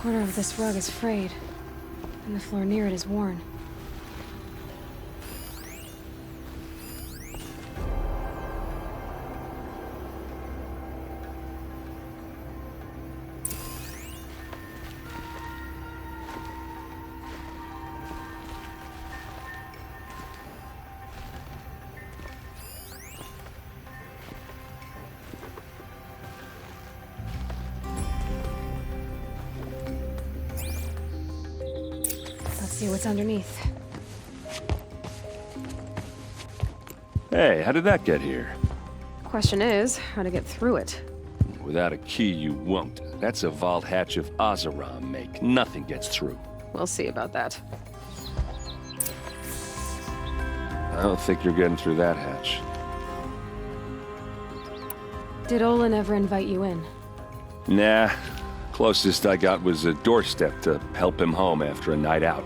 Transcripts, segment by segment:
corner of this rug is frayed, and the floor near it is worn. Let's see what's underneath. Hey, how did that get here? Question is, how to get through it. Without a key, you won't. That's a vault hatch of Oseram make. Nothing gets through. We'll see about that. I don't think you're getting through that hatch. Did Olin ever invite you in? Nah. Closest I got was a doorstep to help him home after a night out.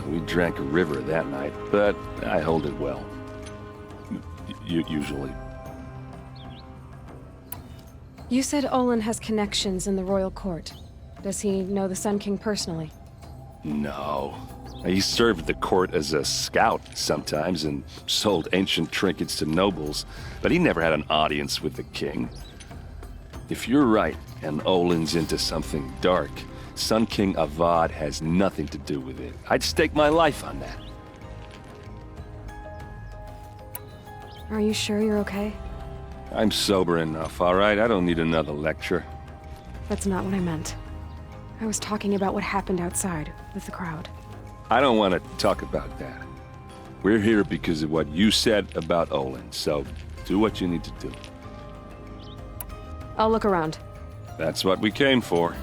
We drank a river that night, but I hold it well. Usually. You said Olin has connections in the royal court. Does he know the Sun King personally? No. He served the court as a scout sometimes and sold ancient trinkets to nobles, but he never had an audience with the king. If you're right, and Olin's into something dark, Sun King Avad has nothing to do with it. I'd stake my life on that. Are you sure you're okay? I'm sober enough, all right? I don't need another lecture. That's not what I meant. I was talking about what happened outside, with the crowd. I don't want to talk about that. We're here because of what you said about Olin, so do what you need to do. I'll look around. That's what we came for.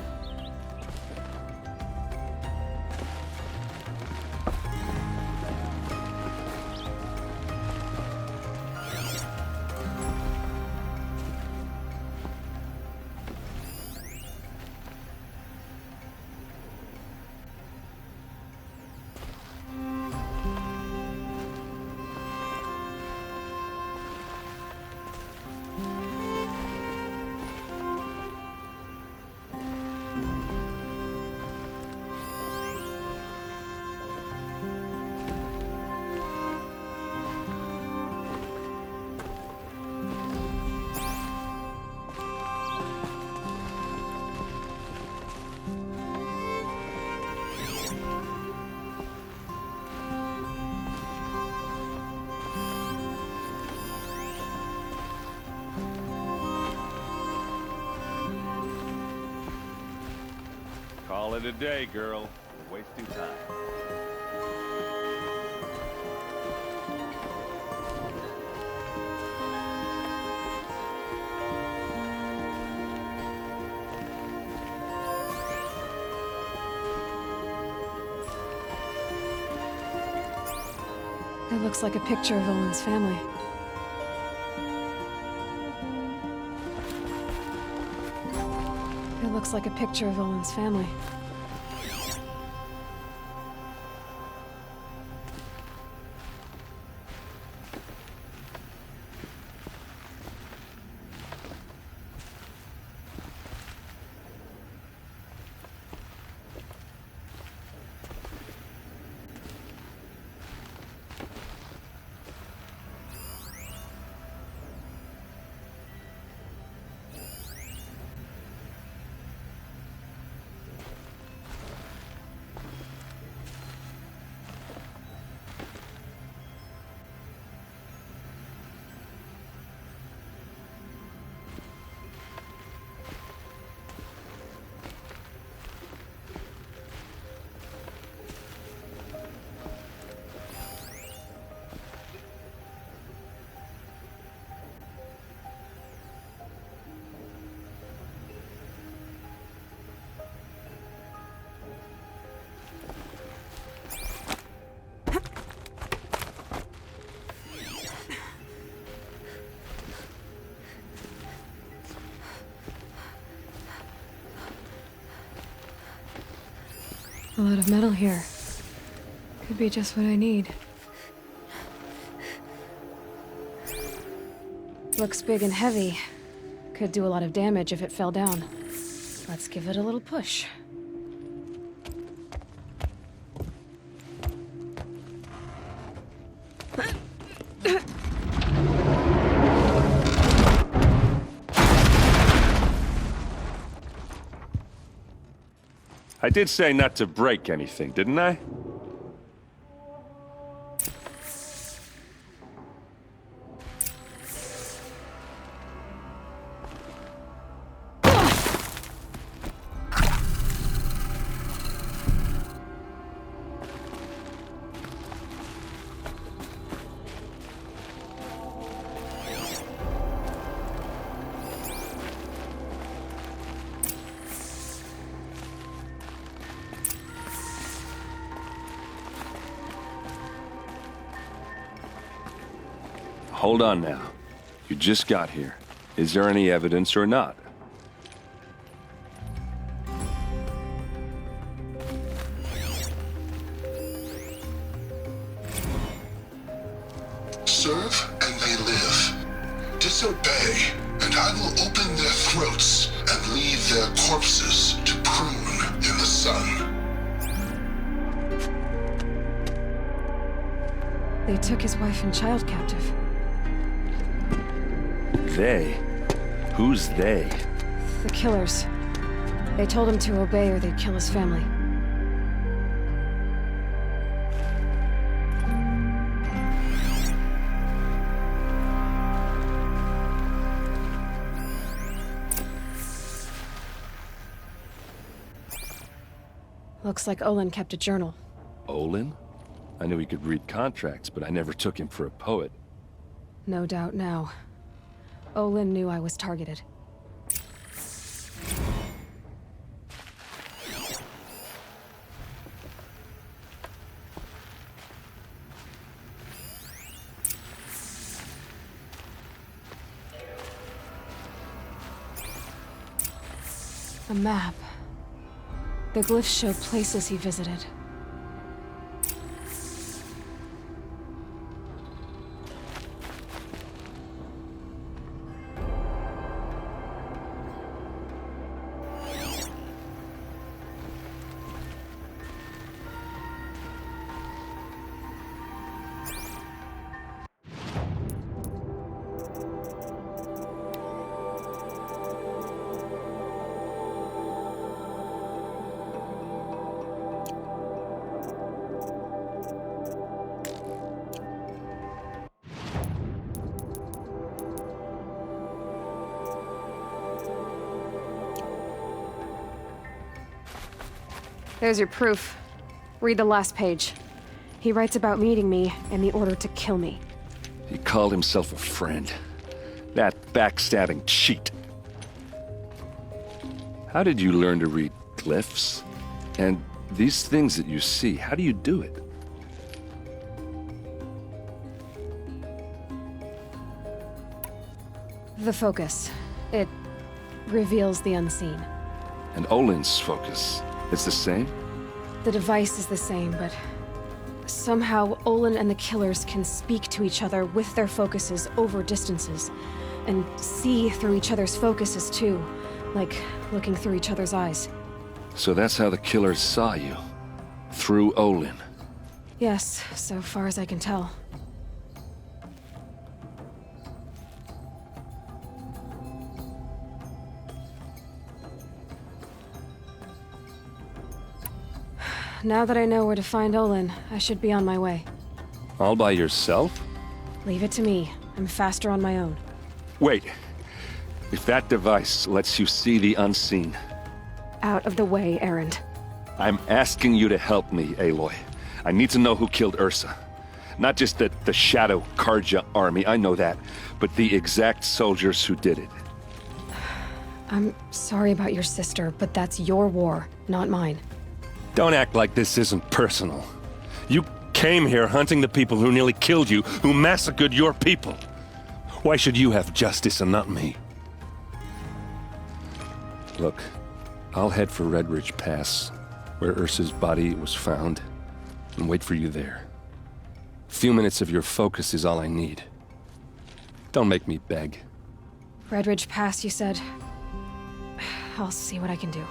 Call it a day, girl. You're wasting time. It looks like a picture of Olin's family. It looks like a picture of Olin's family. A lot of metal here. Could be just what I need. Looks big and heavy. Could do a lot of damage if it fell down. Let's give it a little push. I did say not to break anything, didn't I? Hold on now. You just got here. Is there any evidence or not? Serve and they live. Disobey, and I will open their throats and leave their corpses to prune in the sun. They took his wife and child captive. They? Who's they? The killers. They told him to obey or they'd kill his family. Looks like Olin kept a journal. Olin? I knew he could read contracts, but I never took him for a poet. No doubt now. Olin knew I was targeted. A map. The glyphs show places he visited. There's your proof. Read the last page. He writes about meeting me and the order to kill me. He called himself a friend. That backstabbing cheat. How did you learn to read glyphs? And these things that you see, how do you do it? The focus. It reveals the unseen. And Olin's focus, it's the same? The device is the same, but somehow Olin and the killers can speak to each other with their focuses over distances, and see through each other's focuses too, like looking through each other's eyes. So that's how the killers saw you? Through Olin? Yes, so far as I can tell. Now that I know where to find Olin, I should be on my way. All by yourself? Leave it to me. I'm faster on my own. Wait. If that device lets you see the unseen... Out of the way, Erend. I'm asking you to help me, Aloy. I need to know who killed Ursa. Not just the Shadow Karja army, I know that, but the exact soldiers who did it. I'm sorry about your sister, but that's your war, not mine. Don't act like this isn't personal. You came here hunting the people who nearly killed you, who massacred your people. Why should you have justice and not me? Look, I'll head for Red Ridge Pass, where Ursa's body was found, and wait for you there. A few minutes of your focus is all I need. Don't make me beg. Red Ridge Pass, you said? I'll see what I can do.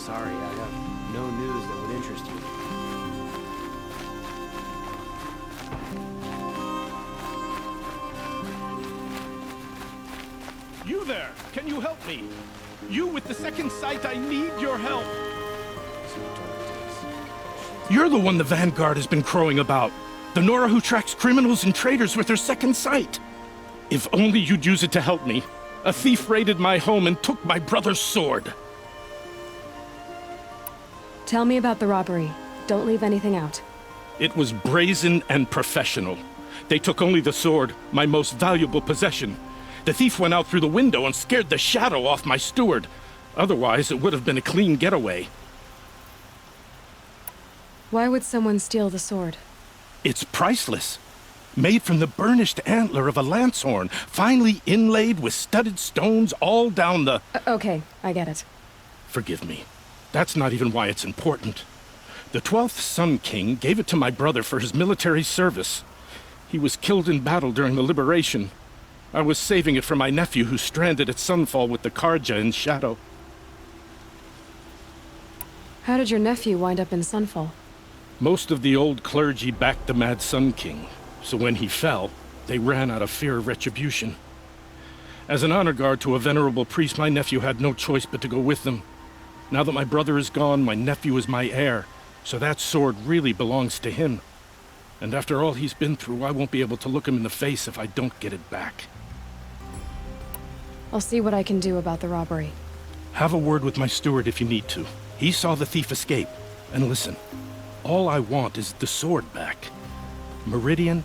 sorry, I have no news that would interest you. You there! Can you help me? You with the second sight, I need your help! You're the one the Vanguard has been crowing about. The Nora who tracks criminals and traitors with her second sight. If only you'd use it to help me. A thief raided my home and took my brother's sword. Tell me about the robbery. Don't leave anything out. It was brazen and professional. They took only the sword, my most valuable possession. The thief went out through the window and scared the shadow off my steward. Otherwise, it would have been a clean getaway. Why would someone steal the sword? It's priceless. Made from the burnished antler of a lancehorn, finely inlaid with studded stones all down the... Okay, I get it. Forgive me. That's not even why it's important. The 12th Sun King gave it to my brother for his military service. He was killed in battle during the Liberation. I was saving it for my nephew who's stranded at Sunfall with the Karja in Shadow. How did your nephew wind up in Sunfall? Most of the old clergy backed the Mad Sun King, so when he fell, they ran out of fear of retribution. As an honor guard to a venerable priest, my nephew had no choice but to go with them. Now that my brother is gone, my nephew is my heir, so that sword really belongs to him. And after all he's been through, I won't be able to look him in the face if I don't get it back. I'll see what I can do about the robbery. Have a word with my steward if you need to. He saw the thief escape. And listen, all I want is the sword back. Meridian,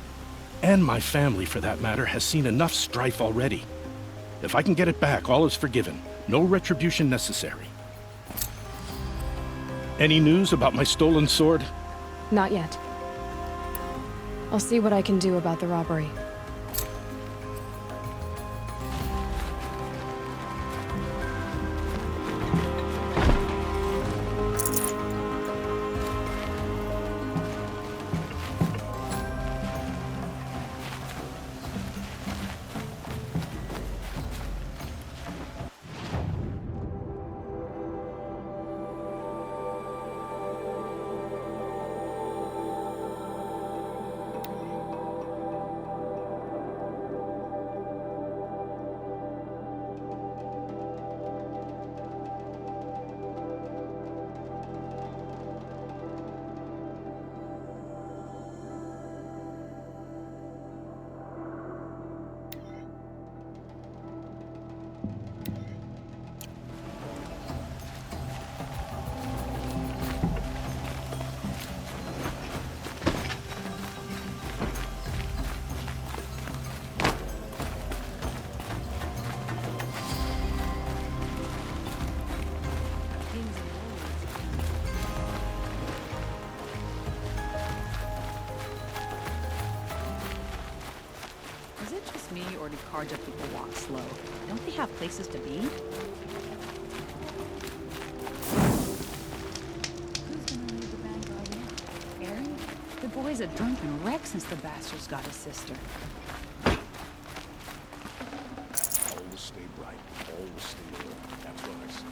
and my family for that matter, has seen enough strife already. If I can get it back, all is forgiven. No retribution necessary. Any news about my stolen sword? Not yet. I'll see what I can do about the robbery. Is it just me, or do Karja people walk slow? Don't they have places to be? Who's gonna lead the Vanguard now? Aaron? The boy's a drunken wreck since the bastard's got his sister. Always stay right. Always stay low. That's what I say.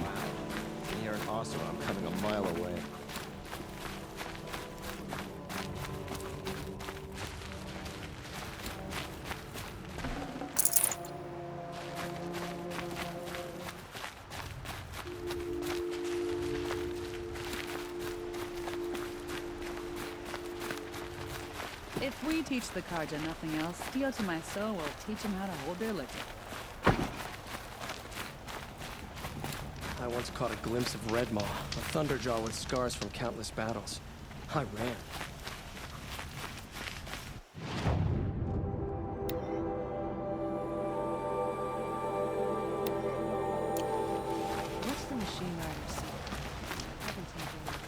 Wow. Here in Ossora, I'm coming a mile away. If we teach the Karja nothing else, Dio to my soul will teach them how to hold their liquor. I once caught a glimpse of Redmaw, a thunderjaw with scars from countless battles. I ran. What's the machine rider say? Haven't seen him lately.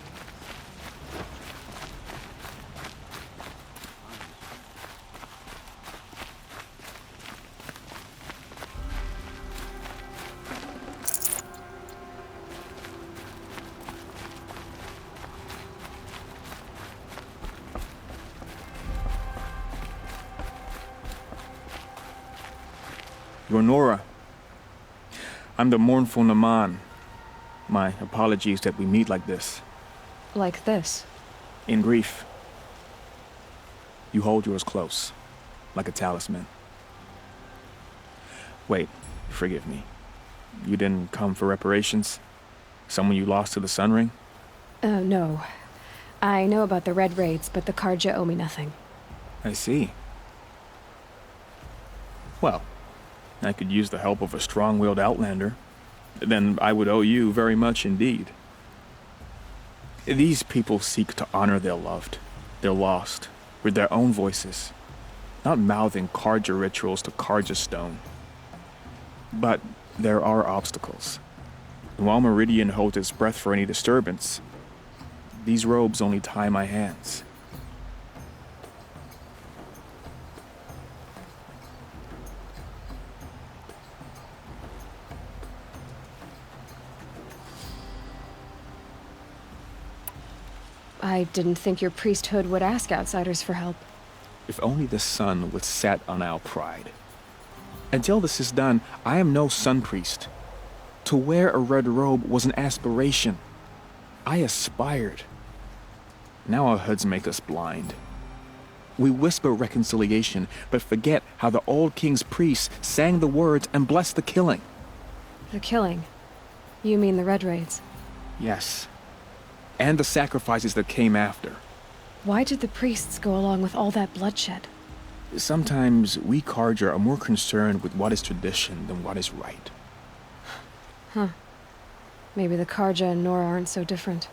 You're Nora. I'm the mournful Naman. My apologies that we meet like this. Like this. In grief. You hold yours close, like a talisman. Wait, forgive me. You didn't come for reparations? Someone you lost to the Sun Ring? No. I know about the Red Raids, but the Karja owe me nothing. I see. Well, I could use the help of a strong-willed outlander. Then I would owe you very much indeed. These people seek to honor their loved, their lost, with their own voices, not mouthing Karja rituals to Karja stone. But there are obstacles. And while Meridian holds its breath for any disturbance, these robes only tie my hands. I didn't think your priesthood would ask outsiders for help. If only the sun would set on our pride. Until this is done, I am no sun priest. To wear a red robe was an aspiration. I aspired. Now our hoods make us blind. We whisper reconciliation, but forget how the old king's priests sang the words and blessed the killing. The killing? You mean the Red Raids? Yes. And the sacrifices that came after. Why did the priests go along with all that bloodshed? Sometimes we Karja are more concerned with what is tradition than what is right. Huh. Maybe the Karja and Nora aren't so different.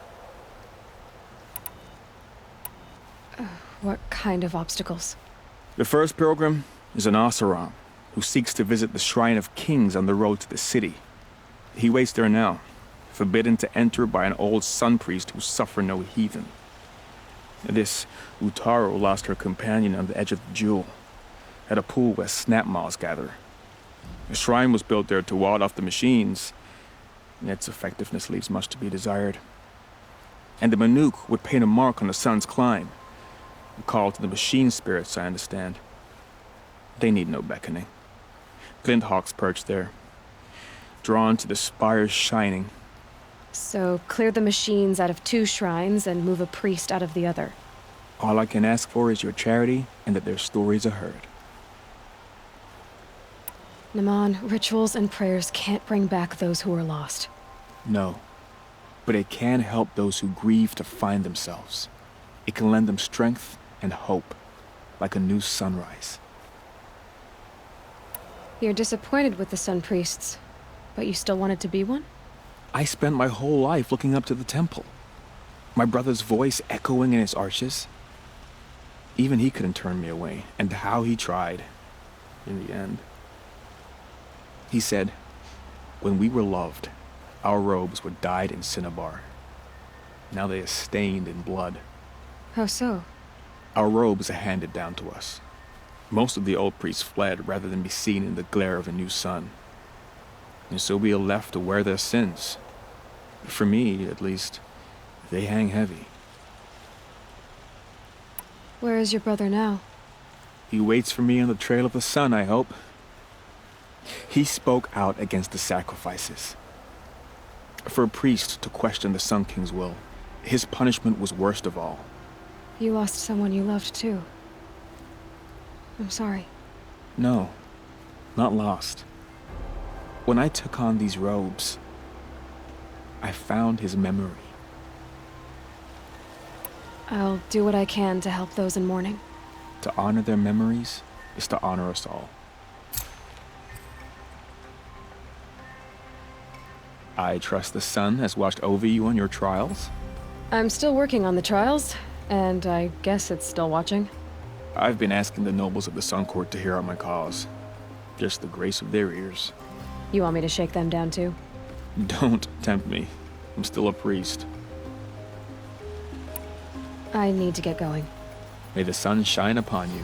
What kind of obstacles? The first pilgrim is an Oseram, who seeks to visit the Shrine of Kings on the road to the city. He waits there now, forbidden to enter by an old sun priest who suffered no heathen. This Utaru lost her companion on the edge of the Jewel, at a pool where snap moths gather. The shrine was built there to ward off the machines, and its effectiveness leaves much to be desired. And the Manuk would paint a mark on the sun's climb, a call to the machine spirits, I understand. They need no beckoning. Glint hawks perch there, drawn to the spire's shining. So, clear the machines out of 2 shrines and move a priest out of the other. All I can ask for is your charity and that their stories are heard. Naman, rituals and prayers can't bring back those who are lost. No, but it can help those who grieve to find themselves. It can lend them strength and hope, like a new sunrise. You're disappointed with the Sun Priests, but you still wanted to be one? I spent my whole life looking up to the temple. My brother's voice echoing in its arches. Even he couldn't turn me away, and how he tried, in the end. He said, when we were loved, our robes were dyed in cinnabar. Now they are stained in blood. How so? Our robes are handed down to us. Most of the old priests fled rather than be seen in the glare of a new sun. And so we are left to wear their sins. For me, at least, they hang heavy. Where is your brother now? He waits for me on the trail of the sun, I hope. He spoke out against the sacrifices. For a priest to question the Sun King's will, his punishment was worst of all. You lost someone you loved too. I'm sorry. No, not lost. When I took on these robes, I found his memory. I'll do what I can to help those in mourning. To honor their memories is to honor us all. I trust the sun has watched over you on your trials. I'm still working on the trials, and I guess it's still watching. I've been asking the nobles of the Sun Court to hear out my cause. Just the grace of their ears. You want me to shake them down too? Don't tempt me. I'm still a priest. I need to get going. May the sun shine upon you.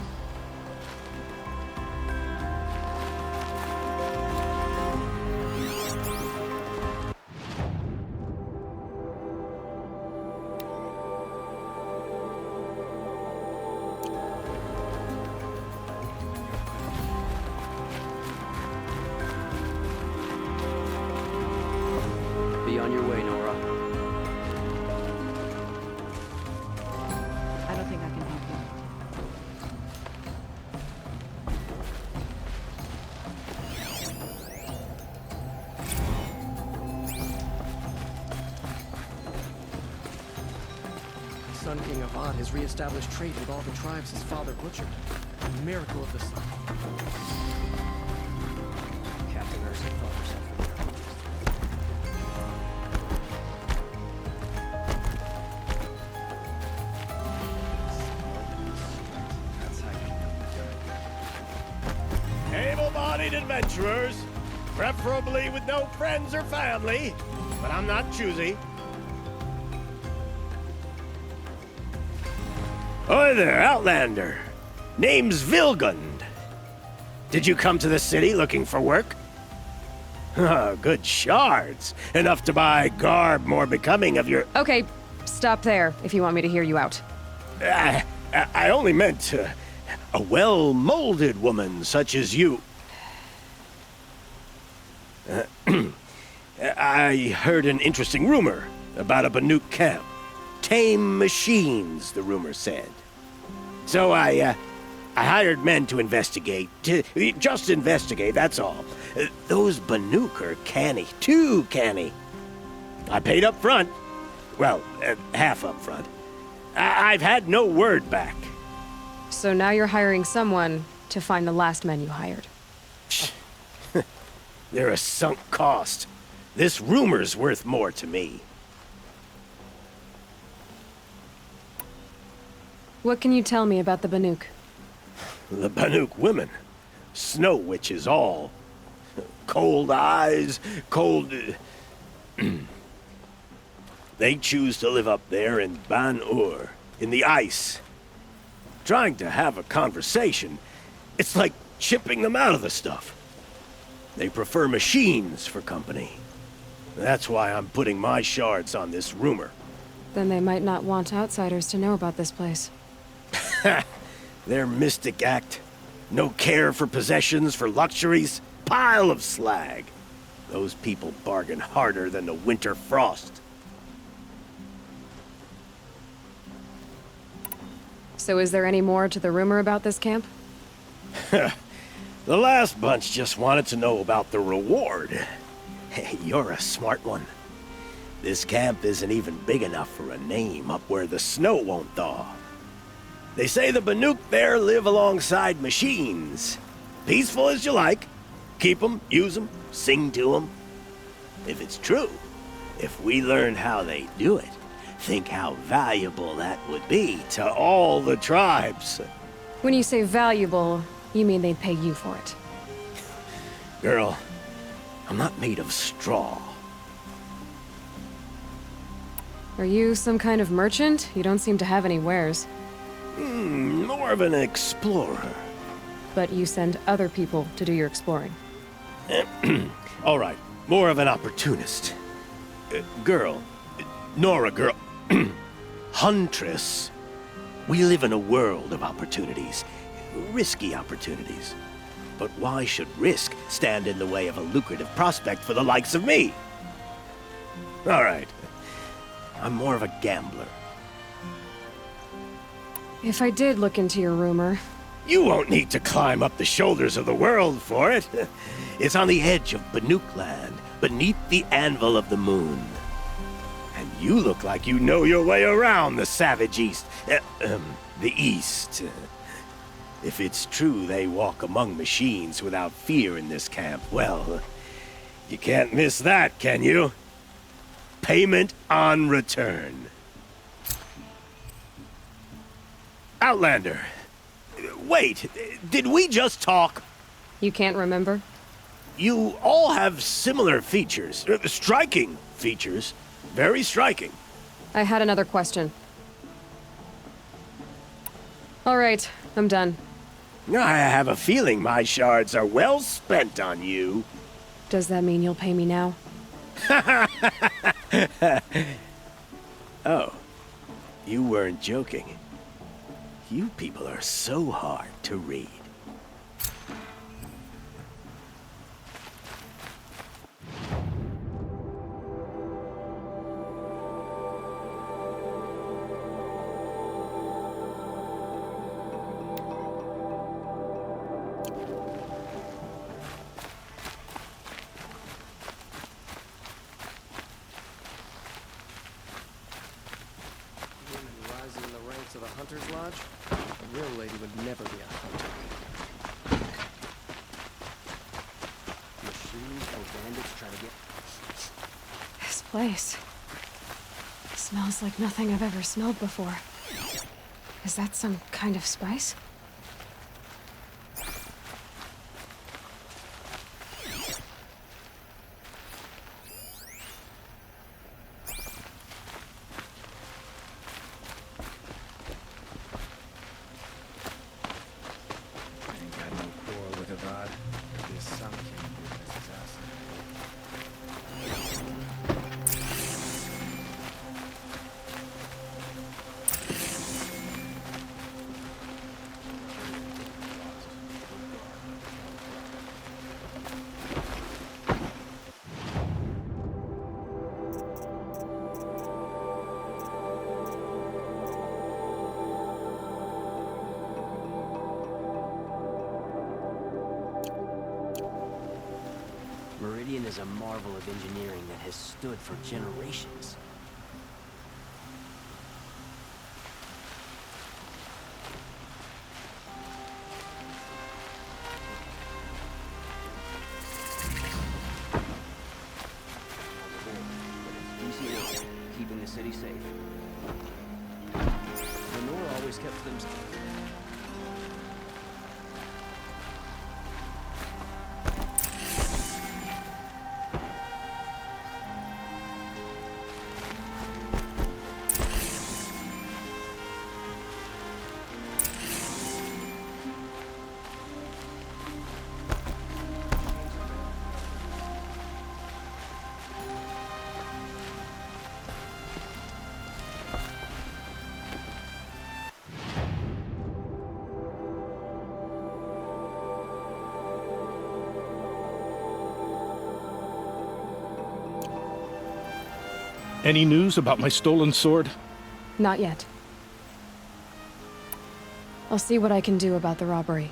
Be on your way, Nora. I don't think I can help you. Sun King Avad has reestablished trade with all the tribes his father butchered. A miracle of the sun. Captain Ursa thought herself for their That's how you Able-bodied adventurers, preferably with no friends or family, but I'm not choosy. Oi there, Outlander. Name's Vilgund. Did you come to the city looking for work? Ah, good shards. Enough to buy garb more becoming of your... Okay, stop there if you want me to hear you out. I only meant a well-molded woman such as you. I heard an interesting rumor about a Banuk camp. Tame machines, the rumor said. So I hired men to investigate. Just investigate, that's all. Those Banuk are canny, too canny. I paid up front. Well, half up front. I've had no word back. So now you're hiring someone to find the last men you hired. They're a sunk cost. This rumor's worth more to me. What can you tell me about the Banuk? The Banuk women. Snow witches all. Cold eyes, cold... They choose to live up there in Ban-Ur, in the ice. Trying to have a conversation, it's like chipping them out of the stuff. They prefer machines for company. That's why I'm putting my shards on this rumor. Then they might not want outsiders to know about this place. Their mystic act. No care for possessions, for luxuries. Pile of slag. Those people bargain harder than the winter frost. So is there any more to the rumor about this camp? The last bunch just wanted to know about the reward. Hey, you're a smart one. This camp isn't even big enough for a name up where the snow won't thaw. They say the Banuk there live alongside machines. Peaceful as you like. Keep 'em, use 'em, sing to 'em. If it's true, if we learn how they do it, think how valuable that would be to all the tribes. When you say valuable, you mean they'd pay you for it. Girl, I'm not made of straw. Are you some kind of merchant? You don't seem to have any wares. More of an explorer. But you send other people to do your exploring. All right, more of an opportunist. Girl, Nora girl, Huntress. We live in a world of opportunities, risky opportunities. But why should risk stand in the way of a lucrative prospect for the likes of me? All right, I'm more of a gambler. If I did look into your rumor... You won't need to climb up the shoulders of the world for it. It's on the edge of Banuk land, beneath the anvil of the moon. And you look like you know your way around the savage east. The east. If it's true they walk among machines without fear in this camp, well, you can't miss that, can you? Payment on return. Outlander, wait, did we just talk? You can't remember? You all have similar features, striking features, very striking. I had another question. All right, I'm done. I have a feeling my shards are well spent on you. Does that mean you'll pay me now? Oh, you weren't joking. You people are so hard to read. the Hunter's Lodge, a real lady would never be a hunter. Machines and bandits try to get... This place smells like nothing I've ever smelled before. Is that some kind of spice? Meridian is a marvel of engineering that has stood for generations. DC keeping the city safe. Lenore always kept them. Any news about my stolen sword? Not yet. I'll see what I can do about the robbery.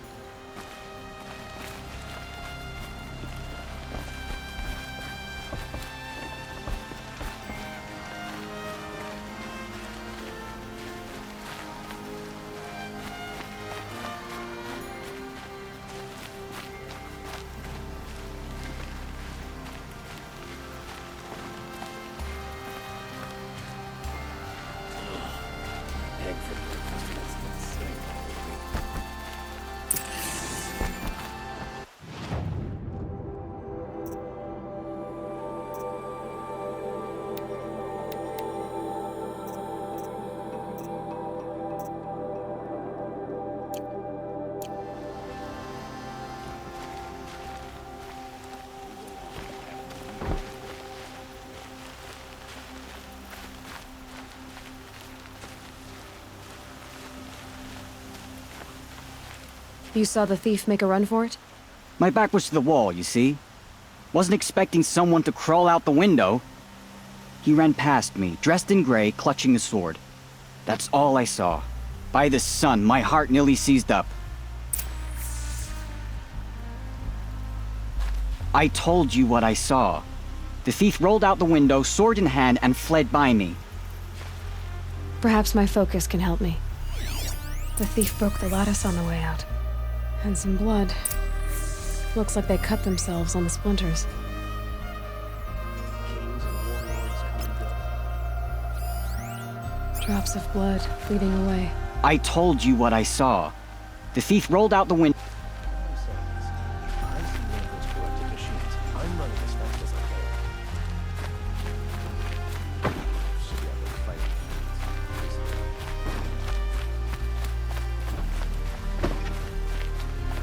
You saw the thief make a run for it? My back was to the wall, you see? Wasn't expecting someone to crawl out the window. He ran past me, dressed in gray, clutching a sword. That's all I saw. By the sun, my heart nearly seized up. I told you what I saw. The thief rolled out the window, sword in hand, and fled by me. Perhaps my focus can help me. The thief broke the lattice on the way out. And some blood. Looks like they cut themselves on the splinters. Drops of blood bleeding away. I told you what I saw. The thief rolled out the window.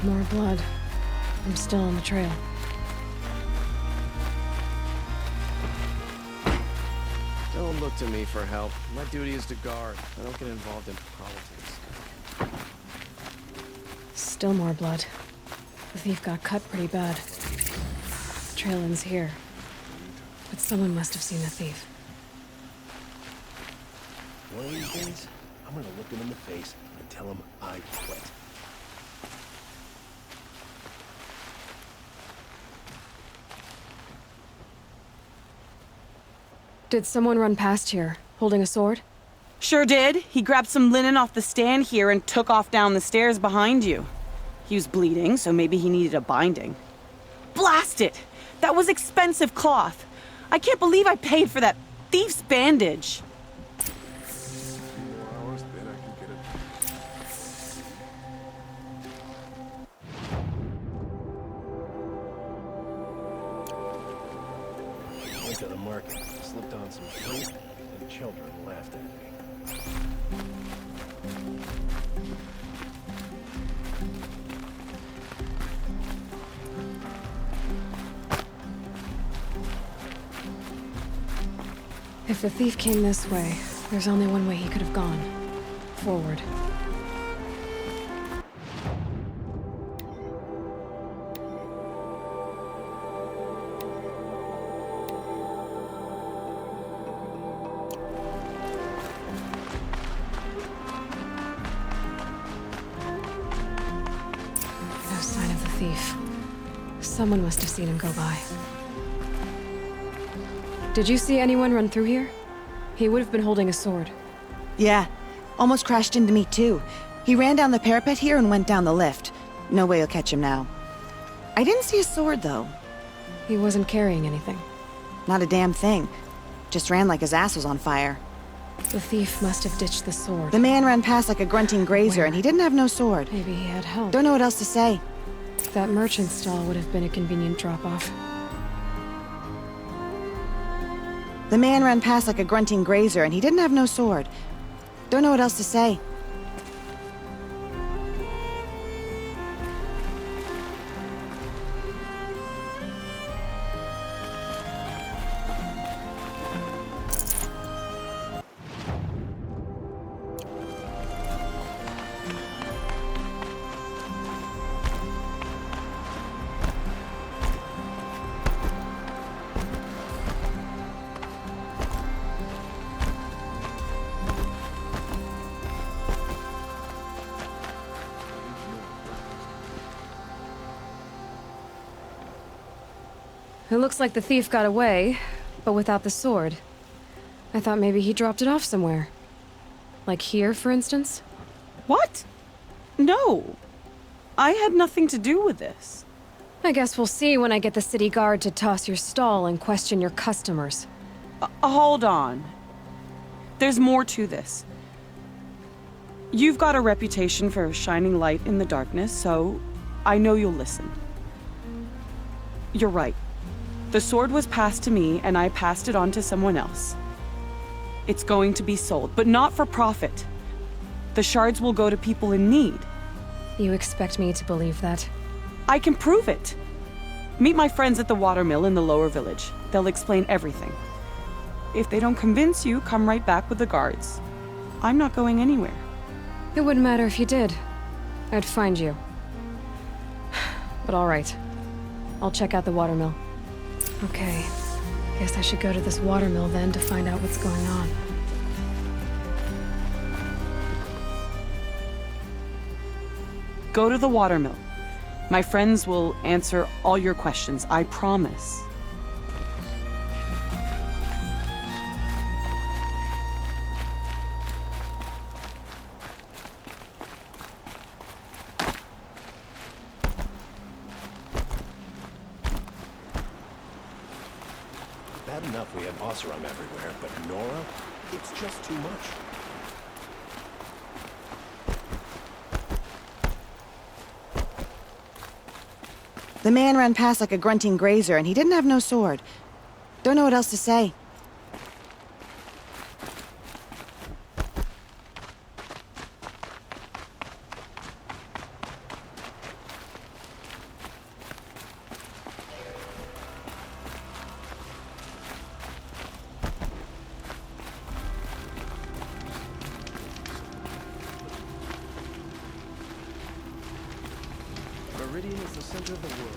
More blood. I'm still on the trail. Don't look to me for help. My duty is to guard. I don't get involved in politics. Still more blood. The thief got cut pretty bad. Trail ends here. But someone must have seen the thief. One of these days, I'm gonna look him in the face and tell him I quit. Did someone run past here, holding a sword? Sure did. He grabbed some linen off the stand here and took off down the stairs behind you. He was bleeding, so maybe he needed a binding. Blast it! That was expensive cloth. I can't believe I paid for that thief's bandage. Went to the market, slipped on some fruit, and children laughed at me. If the thief came this way, there's only one way he could have gone. Forward. No sign of the thief. Someone must have seen him go by. Did you see anyone run through here? He would have been holding a sword. Yeah, almost crashed into me too. He ran down the parapet here and went down the lift. No way you'll catch him now. I didn't see a sword though. He wasn't carrying anything. Not a damn thing. Just ran like his ass was on fire. The thief must have ditched the sword. The man ran past like a grunting grazer and he didn't have no sword. Maybe he had help. Don't know what else to say. That merchant stall would have been a convenient drop-off. The man ran past like a grunting grazer and he didn't have no sword. Don't know what else to say. It looks like the thief got away, but without the sword. I thought maybe he dropped it off somewhere. Like here, for instance? What? No. I had nothing to do with this. I guess we'll see when I get the city guard to toss your stall and question your customers. Hold on. There's more to this. You've got a reputation for shining light in the darkness, so I know you'll listen. You're right. The sword was passed to me, and I passed it on to someone else. It's going to be sold, but not for profit. The shards will go to people in need. You expect me to believe that? I can prove it. Meet my friends at the watermill in the lower village. They'll explain everything. If they don't convince you, come right back with the guards. I'm not going anywhere. It wouldn't matter if you did. I'd find you. But all right. I'll check out the watermill. Okay. Guess I should go to this watermill then to find out what's going on. Go to the watermill. My friends will answer all your questions, I promise. Bad enough we have Oseram everywhere, but Nora? It's just too much. The man ran past like a grunting grazer and he didn't have no sword. Don't know what else to say. Meridian is the center of the world.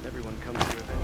Everyone comes here then.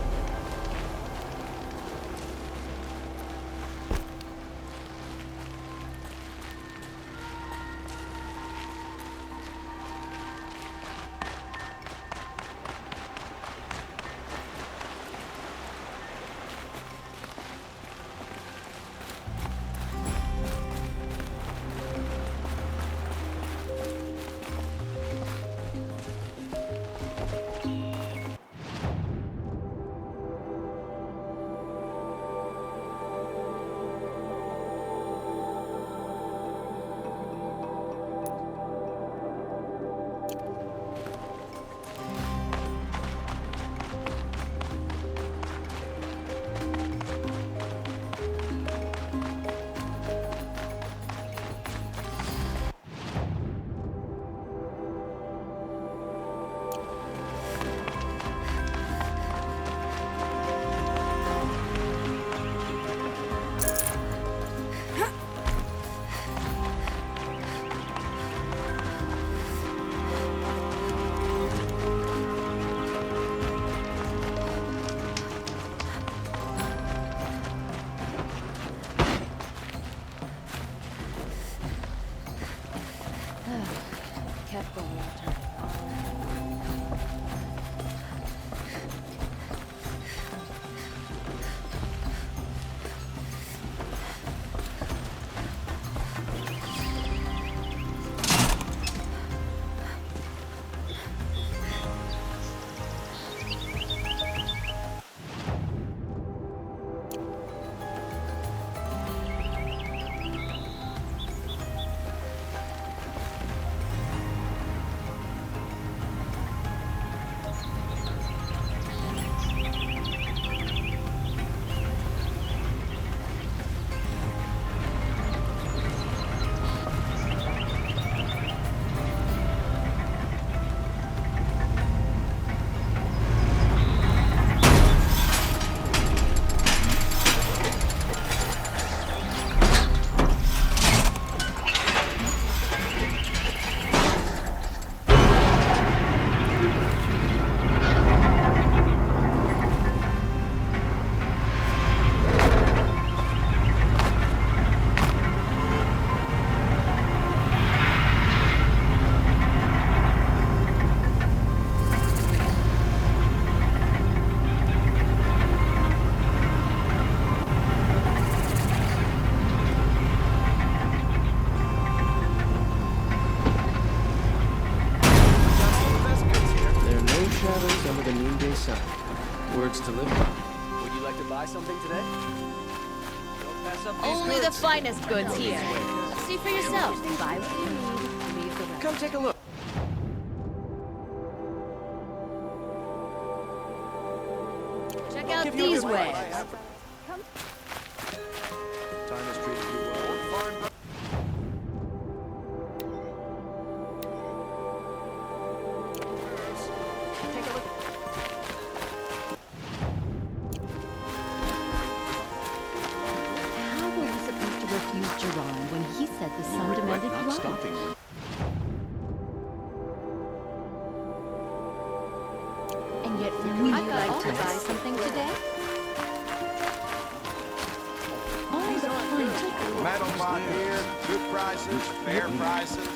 cost to live by. Would you like to buy something today? Don't pass up these Only the goods. finest goods here. See for yourself. Buy what you need. Leave the rest. Come take a look. Check out these wares. Time has treated you well. Take a look. How were you supposed to refuse Jerome when he said the sun demanded blood? And yet, would you like to buy something today? Metal mod here, good prices, fair prices.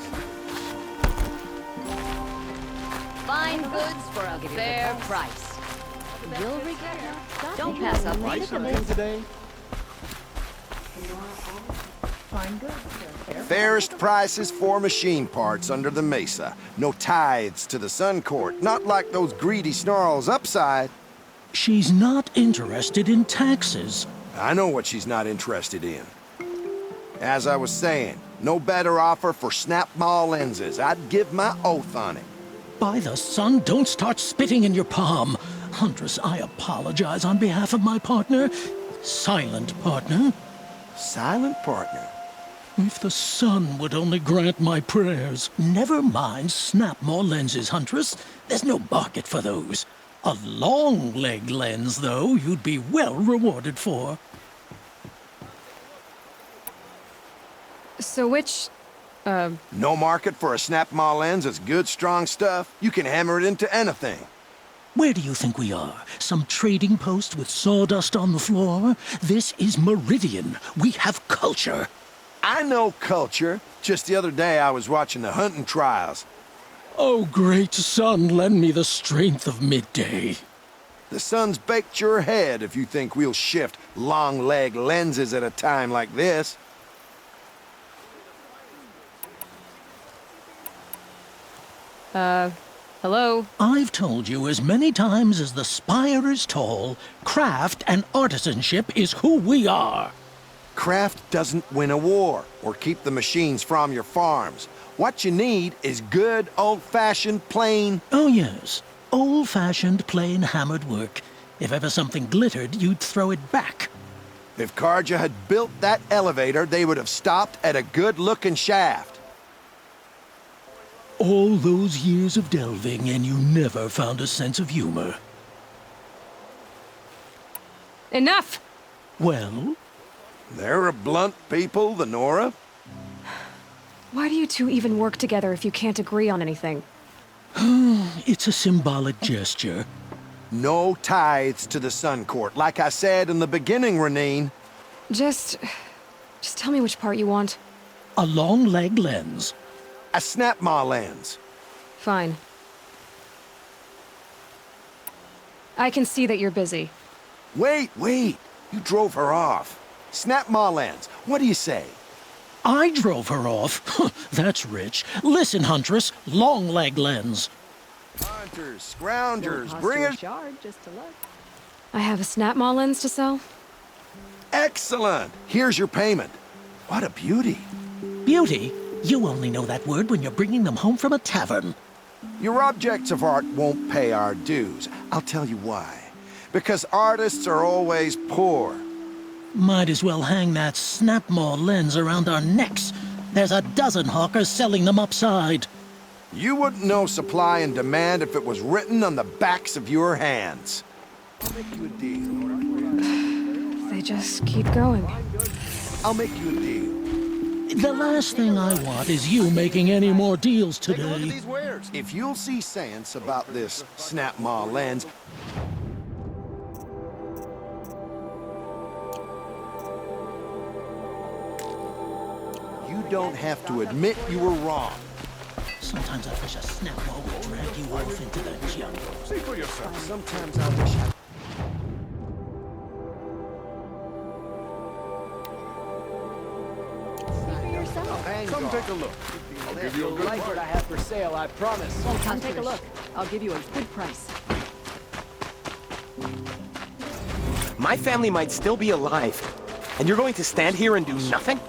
Fine goods for a fair price. You'll regret it. Don't pass up. Buy something today? Fine goods. Fairest prices for machine parts under the mesa. No tithes to the Sun Court, not like those greedy snarls upside. She's not interested in taxes. I know what she's not interested in. As I was saying, no better offer for snap-maw lenses. I'd give my oath on it. By the sun, don't start spitting in your palm. Huntress, I apologize on behalf of my partner. Silent partner. Silent partner? If the sun would only grant my prayers. Never mind snap-maw lenses, Huntress. There's no market for those. A long-leg lens, though, you'd be well rewarded for. So which, No market for a snap-maw lens is good, strong stuff. You can hammer it into anything. Where do you think we are? Some trading post with sawdust on the floor? This is Meridian. We have culture. I know culture. Just the other day I was watching the hunting trials. Oh, great sun, lend me the strength of midday. The sun's baked your head if you think we'll shift long-leg lenses at a time like this. hello? I've told you as many times as the spire is tall, craft and artisanship is who we are. Craft doesn't win a war or keep the machines from your farms. What you need is good, old-fashioned, plain... Oh, yes. Old-fashioned, plain hammered work. If ever something glittered, you'd throw it back. If Carja had built that elevator, they would have stopped at a good-looking shaft. All those years of delving, and you never found a sense of humor. Enough! Well? They're a blunt people, the Nora. Why do you two even work together if you can't agree on anything? It's a symbolic gesture. No tithes to the Sun Court, like I said in the beginning, Renine. Just tell me which part you want. A long-leg lens. A snap-maw lens. Fine. I can see that you're busy. Wait. You drove her off. Snap-maw lens. What do you say? I drove her off? That's rich. Listen, Huntress. Long-leg lens. Hunters, scroungers, bring it... I have a snap-maw lens to sell? Excellent! Here's your payment. What a beauty. Beauty? You only know that word when you're bringing them home from a tavern. Your objects of art won't pay our dues. I'll tell you why. Because artists are always poor. Might as well hang that snap-maw lens around our necks. There's a dozen hawkers selling them upside. You wouldn't know supply and demand if it was written on the backs of your hands. I'll make you a deal. They just keep going. I'll make you a deal. The last thing I want is you making any more deals today. Take a look at these wares. If you'll see sense about this snap-maw lens, you don't have to admit you were wrong. Sometimes I wish a snap-maw would drag you off into the jungle. See for yourself. Sometimes I wish I... Come take a look. I'll give you a good like what I have for sale, I promise. Come take a look. I'll give you a good price. My family might still be alive. And you're going to stand here and do nothing?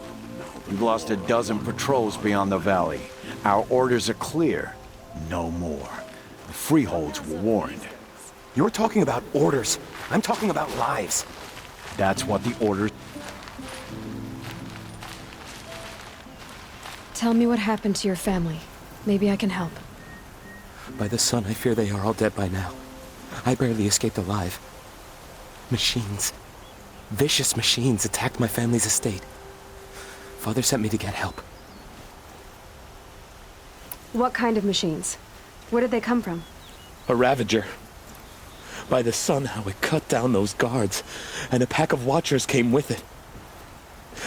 We've lost a dozen patrols beyond the valley. Our orders are clear. No more. The freeholds were warned. You're talking about orders. I'm talking about lives. That's what the orders... Tell me what happened to your family. Maybe I can help. By the sun, I fear they are all dead by now. I barely escaped alive. Machines. Vicious machines attacked my family's estate. Father sent me to get help. What kind of machines? Where did they come from? A Ravager. By the sun, how it cut down those guards, and a pack of Watchers came with it.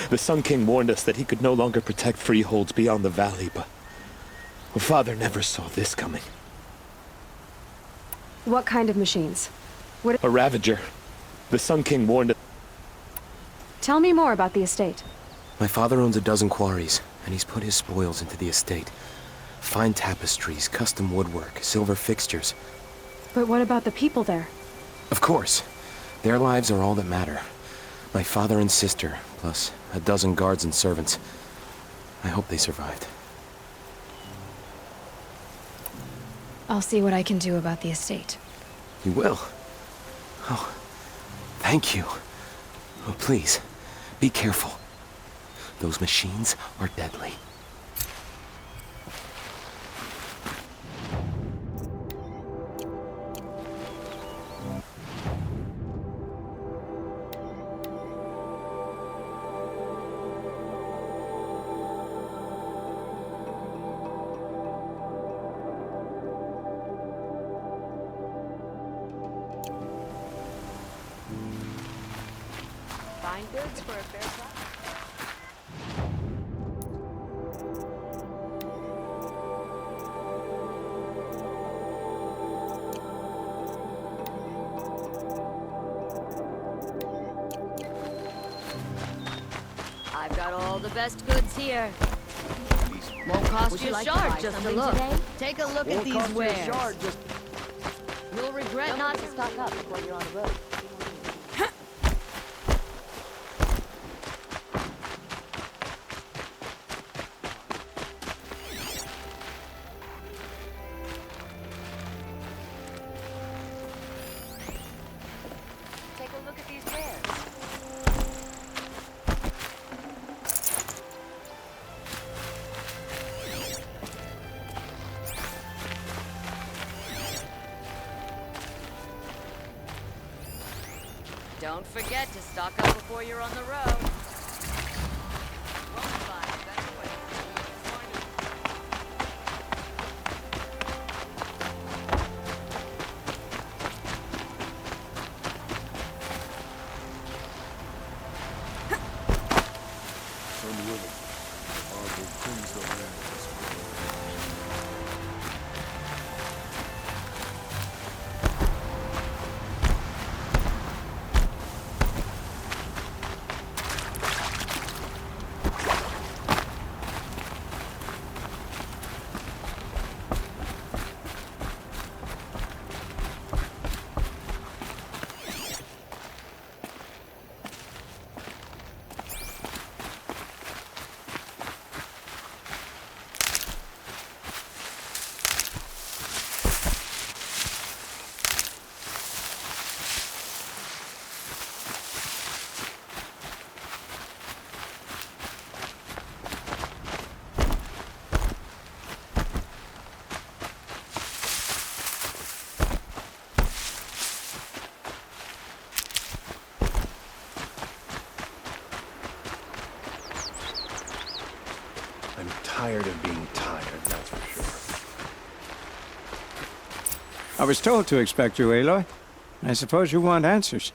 The Sun King warned us that he could no longer protect freeholds beyond the valley, but Father never saw this coming. What kind of machines? A Ravager. The Sun King warned us. Tell me more about the estate. My father owns a dozen quarries, and he's put his spoils into the estate. Fine tapestries, custom woodwork, silver fixtures. But what about the people there? Of course. Their lives are all that matter. My father and sister, plus a dozen guards and servants. I hope they survived. I'll see what I can do about the estate. You will? Oh, thank you. Oh, please, be careful. Those machines are deadly. Fine goods for a fair price. I've got all the best goods here. Won't cost you a shard just to look. Take a look at these wares. You'll regret not to stock up before you're on the road. Take a look at these wares. Don't forget to stock up before you're on the road. Won't find a better way. I'm tired of being tired, that's for sure. I was told to expect you, Aloy. I suppose you want answers.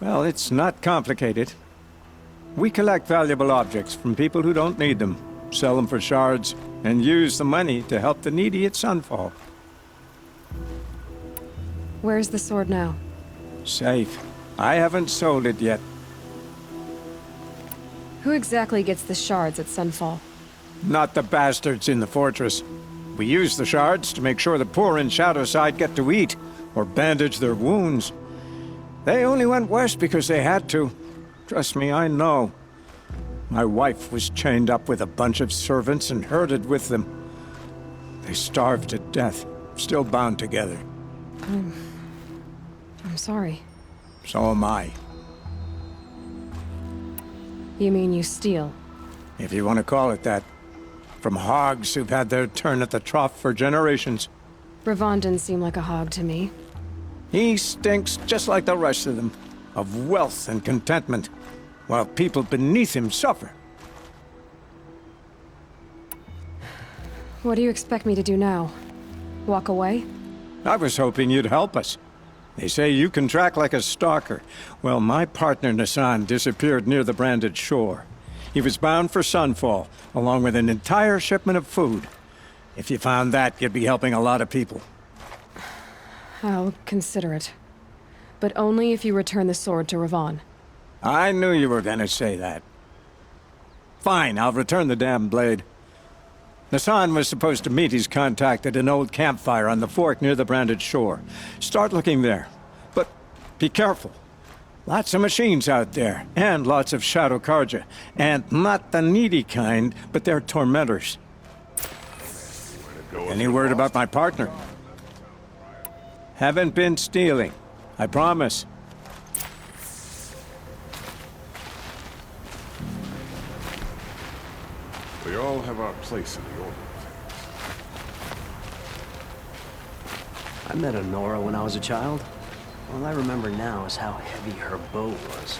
Well, it's not complicated. We collect valuable objects from people who don't need them, sell them for shards, and use the money to help the needy at Sunfall. Where's the sword now? Safe. I haven't sold it yet. Who exactly gets the shards at Sunfall? Not the bastards in the fortress. We use the shards to make sure the poor in Shadowside get to eat, or bandage their wounds. They only went west because they had to. Trust me, I know. My wife was chained up with a bunch of servants and herded with them. They starved to death, still bound together. I'm sorry. So am I. You mean you steal? If you want to call it that. From hogs who've had their turn at the trough for generations. Ravon didn't seem like a hog to me. He stinks just like the rest of them, of wealth and contentment, while people beneath him suffer. What do you expect me to do now? Walk away? I was hoping you'd help us. They say you can track like a stalker. Well, my partner Nassan disappeared near the branded shore. He was bound for Sunfall, along with an entire shipment of food. If you found that, you'd be helping a lot of people. I'll consider it. But only if you return the sword to Ravon. I knew you were gonna say that. Fine, I'll return the damn blade. Nassan was supposed to meet his contact at an old campfire on the fork near the branded shore. Start looking there. But be careful. Lots of machines out there, and lots of Shadow Karja. And not the needy kind, but they're tormentors. Any word about my partner? Haven't been stealing. I promise. We all have our place in the order of things. I met Honora when I was a child. All I remember now is how heavy her bow was.